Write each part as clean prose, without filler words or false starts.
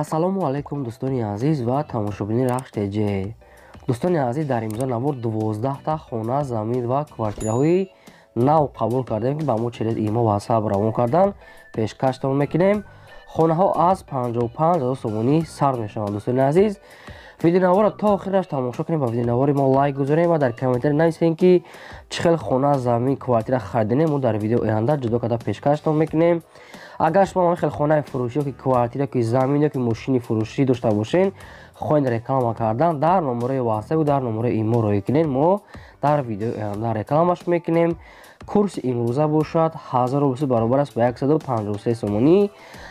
ассалому алайкум дӯстони азиз ва тамошобини рахш теҷе. дӯстони азиз, дар имзо навор 12та хона, замин ва квартираҳои нав қабул кардем ки ба мо через има ватсап равон кардан пешкаштон мекунем. хонаҳо аз 55 000 сомонӣ сард мешаванд. дӯстони азиз, видеонавора то охираш тамошо кунем, ба видеонавори мо лайк гузорем ва дар комментари нависем ки чӣ хел хона, замин, квартира харидем. мо дар видео оянда ҷудо карда пешкаштон мекунем. агар шумо хел хонаи фурӯшӣ ки квартира ки замин ё ки мошини фурӯшӣ дошта бошен, хоҳед реклама кардан, дар номераи ватсап дар номераи имо роӣ кунед. мо дар видеои оянда рекламаш мекунем. курси имрӯза бошад 1000 рубл баробар аст ба 153 сомонӣ.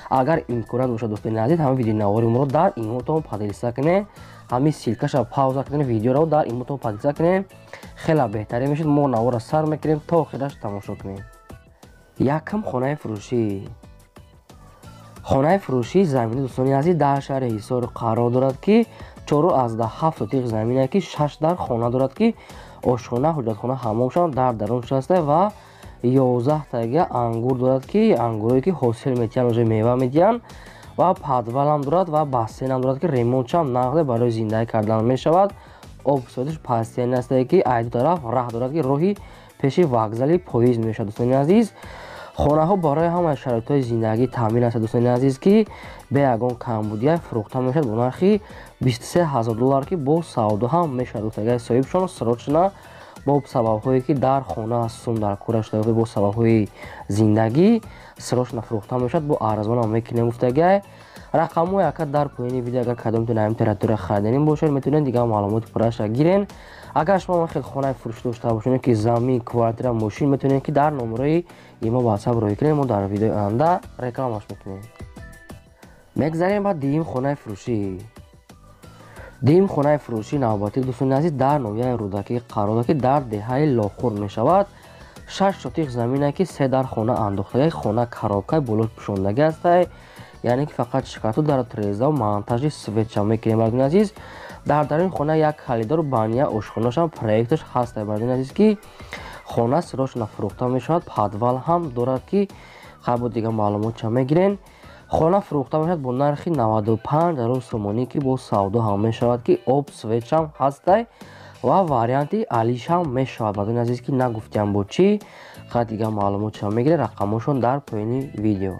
агар имконат бошад дӯстони азиз, ҳама видеонавори моро дар имотон падилиса кунед. ҳамин силкаша пауза кунед, видеоро дар имотон падилиса кунед. хела беҳтарин мешуд. мо навора сар мекунем то охираш тамошо кунем. якам хонаи фурӯшӣ. хонаи фурӯшии заминӣ дӯстони азиз дар шаҳри ҳисор қарор дорад ки 4,7 сотиқ замине ки 6 дар хона дорад ки ошхона, ҳуҷратхона, ҳаммомшон дар дарунш аста ва 11 тага ангур дорад ки ангурое ки ҳосил метиҳанд, оҷои мева медиҳанд ва подвалам дорад ва бассейнам дорад ки ремонтчам нақде барои зиндагӣ кардан мешавад. обсоидаш постоянӣ аста ки айду тараф раҳ дорад ки роҳи пеши вокзали поезд мешавад. дӯстони азиз, хонаҳо барои ҳамаи шароитҳои зиндагӣ таъмин аст. дӯстони азиз, ки бе ягон камбудия фурӯхта мешавад бо нархи $23,000 ки бо савдо ҳам мешавад. дӯстагаи соҳибшон срочна бо сабабҳое ки дар хона сум дар кора шуда бо сабабҳои зиндагӣ срочна фурӯхта мешавад, бо арзонам мекунем. гуфтагай рақамҳои яка дар поини видео, агар кадомтон ҳамин територия хариданӣ бошед, метавонед дигар маълумоти пурраша гирен. агар шумо хел хонаи фурӯшӣ дошта бошед ки замин, квартира, мошин, метавонед ки дар номераи имо ватсап роӣ кунед. мо дар видеои оянда рекламаш мекунем. мегзарем ба дуюм хонаи фурӯшӣ. дуюм хонаи фурӯшии навбатӣ дӯстони азиз дар ноҳияи рӯдакӣ қарор дорад ки дар деҳаи лохур мешавад. 6 сотиқ замине ки 3 дар хона андохтаги хона коробкаи боло пӯшондаги астай, яъне ки фақат шикарту дар треза ва монтажи светча мекунем. бардони азиз, дар даруни хона як халидору бания ошхонашам проекташ ҳастай. бардони азиз, ки хона срочна фурӯхта мешавад. подвал ҳам дорад ки хабо дигар маълумотча мегирен. хона фурӯхта мешавад бо нархи 95 000 сомонӣ ки бо савдо ҳам мешавад ки об светчам ҳастай ва варианти алишам мешавад. бардони азиз, ки нагуфтиам бо чӣ, хат дигар маълумотча мегирен. рақамошон дар поини видео.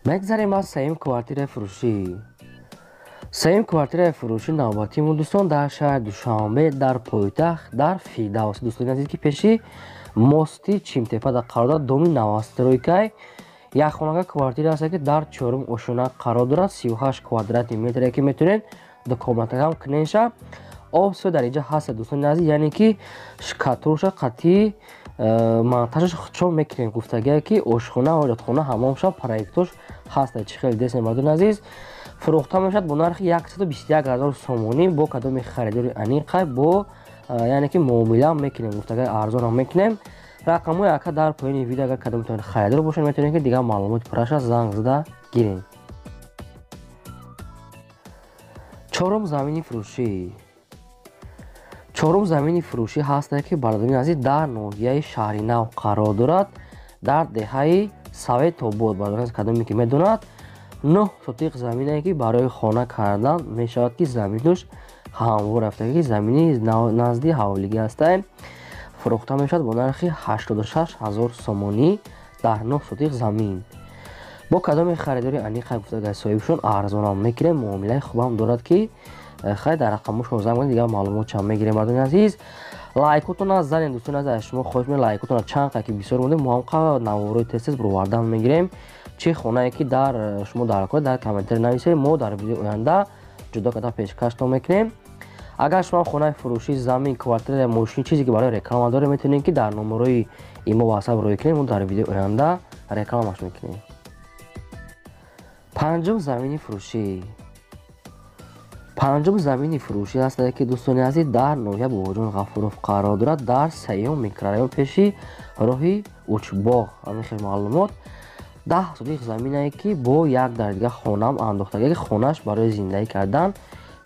мегзарем аз сеюм квартираи фурӯшӣ. сеюм квартираи фурӯшии навбатимон дӯстон дар шаҳри душанбе дар пойтахт дар фирдавс. дӯстони азиз, ки пеши мости чимтепада қарор дорад, доми навастройкай. як хонага квартира аст ки дар 4 ошона қарор дорад. 38 квадрати метре ки метавонед дукоматакам куненша. обсо дар инҷа ҳаст дӯстони азиз, яъне ки шкатурша қатъи монтажаш чон мекунем. гуфтагие ки ошхона, ҳоҷатхона, ҳаммомша проектош ҳаста. чӣ хел десем бардони азиз, фурӯхта мешавад бо нархи 121 000 сомонӣ. бо кадоми харидори аниқай бо яъне ки муомила мекунем. гуфтагие арзонам мекунем. рақамҳои яка дар поини видео, агар кадомтон харидор бошед, метавонед ки дигар маълумоти пурраша занг зада гирем. чорум замини фурӯшӣ. чорум замини фурӯшӣ ҳасте ки бардони азиз дар ноҳияи шаҳри нав қарор дорад, дар деҳаи советобод. бардони азиз, кадоме ки медонад, 9 сотиқ замине ки барои хона кардан мешавад ки заминош ҳамвор афта ки замини назди ҳавлигӣ астай. фурӯхта мешавад бо нархи 86 000 сомонӣ дар 9 сотиқ замин. бо кадоми харидори аниқай гуфтагай соҳибшон арзонам мекунем. муомилаи хубам дорад ки хай дар рақамошон занг занед, дигар маълумотчам мегирем. бардони азиз, лайкотона занед. дӯстони азиз, шумо хоҳиш мекунем лайкотона чанд ки бисёр монде, мо ҳам наворои тез бировардан мегирем. чӣ хонае ки дар шумо даркор дар комментари нависед, мо дар видеои оянда ҷудо карда пешкаштон мекунем. агар шумо хонаи фурӯшӣ, замин, квартира, мошин чизе ки барои реклама доред, метавонед ки дар номерои имо ватсап роӣ кунед. мо дар видеои оянда рекламаш мекунем. панҷум замини фурӯшӣ. панҷум замини фурӯшӣ аст ки дӯстони азиз дар ноҳия бобоҷон ғафуров қарор дорад, дар сеюм микрорайон пеши роҳи учбоғ. ҳамин хел маълумот 10 сотиқ замине ки бо як дар дигар хонам андохтаги хонаш барои зиндагӣ кардан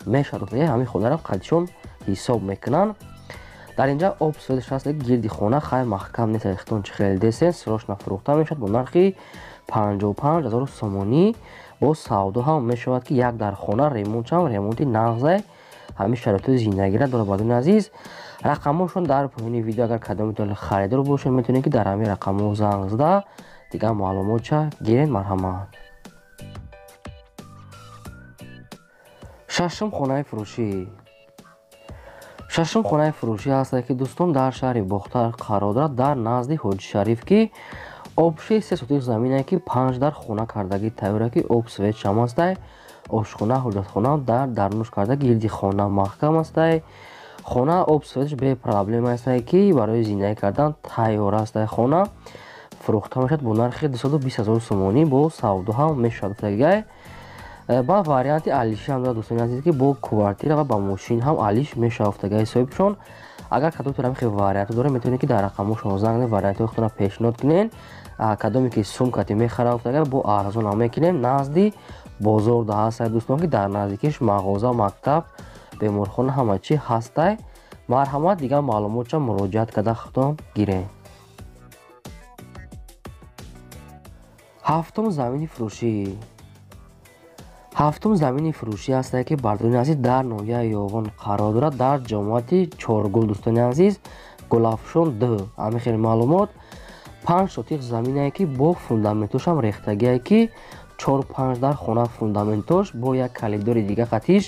мешавад. ҳамин хонаро қадшон ҳисоб мекунанд. дар инҷа об соидаш ҳаст ки гирди хона хай маҳкам нест. рехтон чӣ хел десен срочна фурӯхта мешавад бо нархи 55 000 сомонӣ. бо савдо ҳам мешавад ки як дар хона ремонтам ремонти нағзай ҳамин шароитои зиндагиро дорад. бардони азиз, рақамҳошон дар поёни видео агар кадомитон харидор бошед метавонед ки дар ҳамин рақамҳо занг зада дигар маълумотша гиред. марҳамат. шашум хонаи фурӯшӣ. шашум хонаи фурӯшӣ ҳастад ки дӯстон дар шаҳри бохтар қарор дорад, дар назди ҳоҷи шариф, ки обши 3 сотих замине ки 5 дар хона кардаги тайёра ки об свет шам астай, ошхона ҳоҷатхона дар дарнуш карда гирди хона маҳкам астай. хона об светш бе проблема астай ки барои зиндаги кардан тайёр астай. хона фурӯхта мешавад бо нархи 220 000 сомонӣ, бо савдо ҳам мешавад гуфтагигай. ба варианти алиши ҳам дорад дӯстони азиз, ки бо квартира ва ба мошин ҳам алиш мешавад гуфтагигай соҳибшон. агар кадомитон ҳамин хел варианто дорад метавонед ки дар рақамҳошон занг занед, вариантҳои худтонро пешниҳод кунед. кадоме ки сумкати мехарад гуфтагигай бо арзон ҳам мекунем. назди бозор да ҳастай дӯстон, ки дар наздикиш мағоза, мактаб, беморхона ҳама чӣ ҳастай. марҳамат, дигар маълумотша муроҷиат карда худтон гиред. ҳафтум замини фурӯшӣ. ҳафтум замини фурӯшӣ ҳастае ки бардони азиз дар ноҳияи ёвон қарор дорад, дар ҷомоати Чоргул. дӯстони азиз, Гулафшон 2. ҳамин хел маълумот 5 сотих заминае ки бо фундаментошам рехтагие ки 4-5 дар хона фундаментош бо як калидори дига қатиш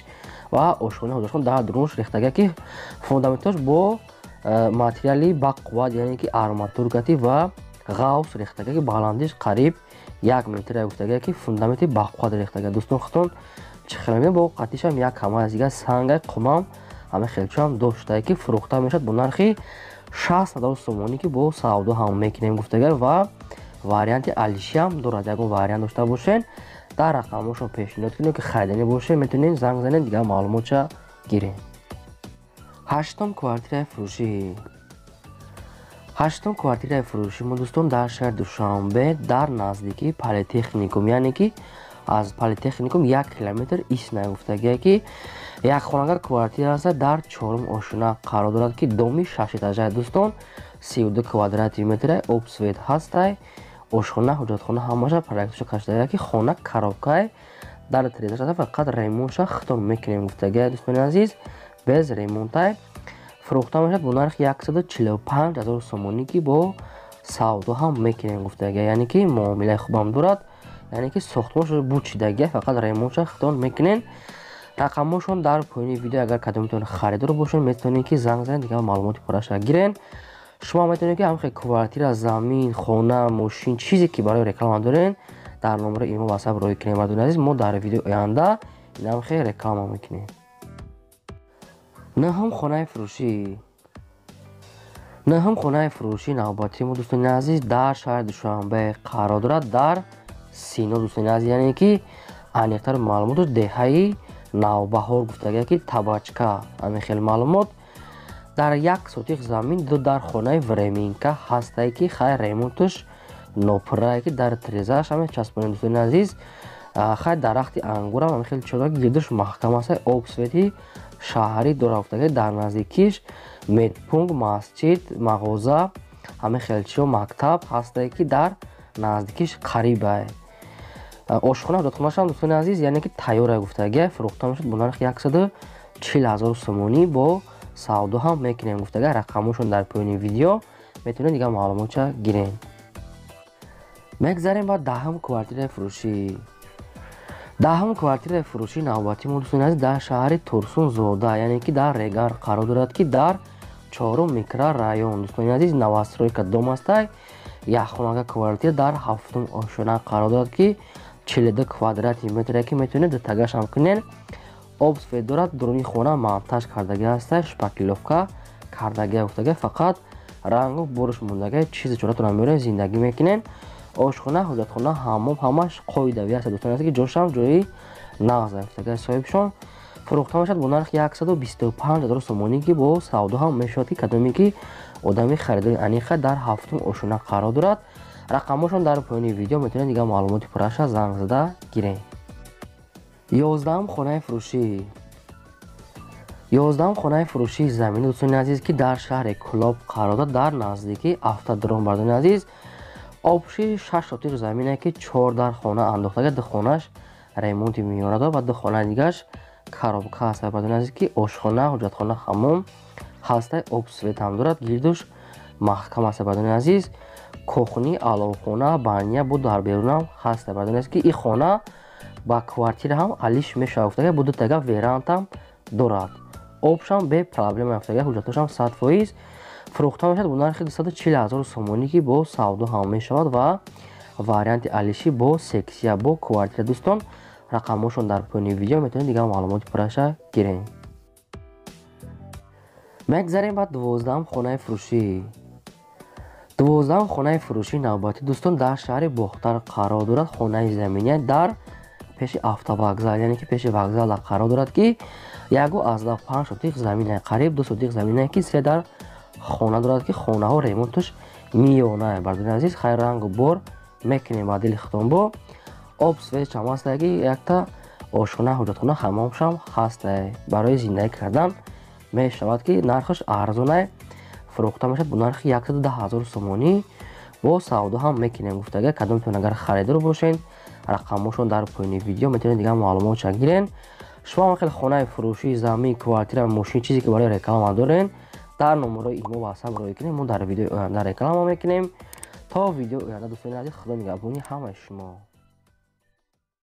ва ошхона ҳоҷатхон дар дурунш рехтагие ки фундаментош бо материали бақувват, яъне ки арматуркати ва ғавс рехтагие ки баландиш қариб 1 метр гуфтагие ки фундаменти бақувват рехтагие. дӯстон худтон чӣ хел мебинед? бо қатишам як ҳама аз дига сангай қумам ҳамин хелчам доштае ки фурӯхта мешавад бо нархи 60 000 сомонӣ, ки бо савдо ҳам мекунем гуфтагие. ва варианти алишиам дорад. ягон вариант дошта бошед дар рақамҳошон пешниҳод кунед ки харидани бошед метавонед занг занед, дигар маълумотша гиред. ҳаштум квартираи фурӯшӣ. ҳаштум квартираи фурӯшӣ мо дӯстон дар шаҳри Душанбе дар наздикии политехникум, яъне ки аз политехникум 1 километр истнай гуфтагие ки якхонага квартира аста дар 4 ошина қарор дорад ки доми 6 этажа. дӯстон 32 квадрати метре об свет ҳастай. ошхона ҳоҷатхона ҳамаша проектоша каштагие ки хона коробкай дар трезаша фақат ремонтша худтон мекунем гуфтагие. дӯстони азиз, без ремонтай фурӯхта мешавад бо нархи 145 000 сомонӣ, ки бо савдо ҳам мекунем гуфтагие. яъне ки муомилаи хубам дорад, яъне ки сохтмоншо будшидагие фақат ремонтша худтон мекунен. рақамҳошон дар поёни видео агар кадомитон харидор бошед метавонед ки занг занед, дигар маълумоти пурраша гирен. шумо метавонед ки ҳамхел квартира, замин, хона, мошин, чизе ки барои реклама дорен дар номери имо васаб роӣ кунем. бардони азиз, мо дар видеои оянда ин ҳамхел реклама мекунем. наҳум хонаи фурӯшӣ. наҳум хонаи фурӯшӣ навбатии мо дӯстони азиз дар шаҳри Душанбе қарор дорад, дар Сино. дӯстони азиз, яъне ки аниқтар маълумотош деҳаи навбаҳор гуфтагие ки табачка. ҳамин хел маълумот дар 1 сотих замин дар хонаи временка ҳастае ки хай ремонтош нопуррае ки дар трезааш ҳам часпонем. дӯстони азиз, хай дарахти ангурам ҳамин хел чора гирдиш маҳкам астае. об свети шаҳрӣ дора гуфтагие дар наздикиш медпункт, масҷид, мағоза, ҳамин хелчиҳо мактаб ҳастае ки дар наздикиш қарибае. ошхона ҳоҷатхонашам дӯстони азиз, яъне ки тайёрае гуфтагие. фурӯхта мешавад бо нархи 140 000 сомонӣ, бо савдо ҳам мекунем гуфтагие. рақамҳошон дар поёни видео метавонед дигар маълумотша гиред. мегзарем ба даҳум квартираи фурӯшӣ. даҳум квартираи фурӯшӣ навбатии мо дӯстони азиз дар шаҳри Турсунзода, яъне ки дар Регар қарор дорад, ки дар 4 микрорайон. дӯстони азиз, новостройка дом астай. якхонага квартира дар 7 ошона қарор дорад, ки 42 квадрати метре ки метавонед датагашам кунед. об свет дорад. дуруни хона монтаж кардагӣ астай, шпаклёвка кардагӣ гуфтагие. фақат рангу бориш мондагие, чизи чоратонро меорем, зиндагӣ мекунен. ошхона, ҳоҷатхона, ҳаммом ҳамаш қоидавӣ аст. дӯстони азиз, ки ҷошам ҷои нағз гуфтагие соҳибшон. фурӯхта мешавад бо нархи 125 000 сомонӣ, ки бо савдо ҳам мешавад ки кадоме ки одами харидори аниқа дар 7 ошона қарор дорад. рақамҳошон дар поёни видео метавонед дигар маълумоти пурраша занг зада гиред. 11ум хонаи фурӯшӣ. 11ум хонаи фурӯшии заминӣ дӯстони азиз, ки дар шаҳри Кӯлоб қарор дорад, дар наздикии автодром. бардони азиз, обши 6 сотих замине ки 4 дар хона андохтагия. ду хонаш ремонти миёна дорад ва ду хонаи дигараш коробка ҳаст. Бадуни азиз ки ошхона, ҳуҷҷатхона, ҳаммом ҳастай, об свет ҳам дорад, гирдуш маҳкам аст. Бадуни азиз кухни, аловхона, баня бу дар берунам ҳаст. Бадуни азиз ки ин хона ба квартира ҳам алиш мешавад гуфтага бу дутага верандам дорад. Обшам бе проблема гуфтага, ҳуҷҷатошам 100% фурӯхта мешавад бо нархи 240 000 сомонӣ ки бо савдо ҳам мешавад ва варианти алиши бо сексия бо квартира. Дӯстон рақамҳошон дар поёни видео метавонед дигар маълумоти пурраша гирем. мегзарем ба 12-ум хонаи фурӯшӣ. 12-ум хонаи фурӯшӣ навбатӣ дӯстон дар шаҳри Бохтар қарор дорад. Хонаи заминия дар пеши автовокзал, яъне ки пеши вокзала қарор дорад ки 1,5 сотиқ заминаи қариб 2 сотиқ заминае ки се дар хона дорад ки хонаҳо ремонтуш миёнае. Бардони азиз хайр рангу бор мекунем ба дили хитонбо. об свет шам ҳастаги якта ошхона, ҳуҷҷатхона, ҳаммомшам ҳастае. Барои зиндагӣ кардан мешавад ки нархаш арзонае. фурӯхта мешавад бо нархи 110 000 сомонӣ. бо савдо ҳам мекунем гуфтага кадомтон агар харидор бошед рақамҳошон дар поёни видео метавонед дигар маълумотша гирен. шумо хеле хонаи фурӯшӣ, замин, квартира, мошин чизе ки барои реклама дорен дар номерои имо ватсап рой кунем. мо дар видеои оянда реклама мекунем. то видеои оянда дӯстони азиз, худо нигаҳбони ҳамаи шумо.